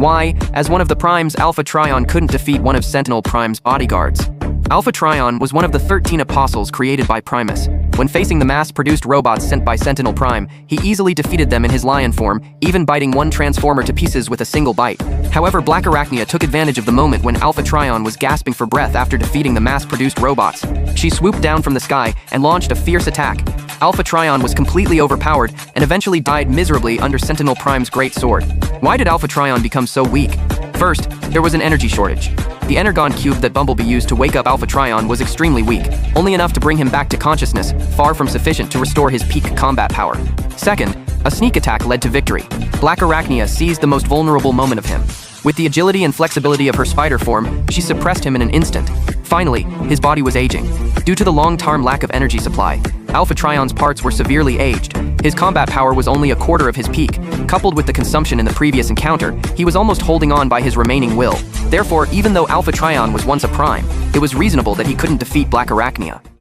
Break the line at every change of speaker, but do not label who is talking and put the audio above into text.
Why? As one of the Primes, Alpha Trion couldn't defeat one of Sentinel Prime's bodyguards. Alpha Trion was one of the 13 apostles created by Primus. When facing the mass-produced robots sent by Sentinel Prime, he easily defeated them in his lion form, even biting one transformer to pieces with a single bite. However, Black Arachnia took advantage of the moment when Alpha Trion was gasping for breath after defeating the mass-produced robots. She swooped down from the sky and launched a fierce attack. Alpha Trion was completely overpowered and eventually died miserably under Sentinel Prime's great sword. Why did Alpha Trion become so weak? First, there was an energy shortage. The energon cube that Bumblebee used to wake up Alpha Trion was extremely weak, only enough to bring him back to consciousness, far from sufficient to restore his peak combat power. Second, a sneak attack led to victory. Black Arachnia seized the most vulnerable moment of him. With the agility and flexibility of her spider form, she suppressed him in an instant. Finally, his body was aging. Due to the long-term lack of energy supply, Alpha Trion's parts were severely aged. His combat power was only a quarter of his peak. Coupled with the consumption in the previous encounter, he was almost holding on by his remaining will. Therefore, even though Alpha Trion was once a Prime, it was reasonable that he couldn't defeat Black Arachnia.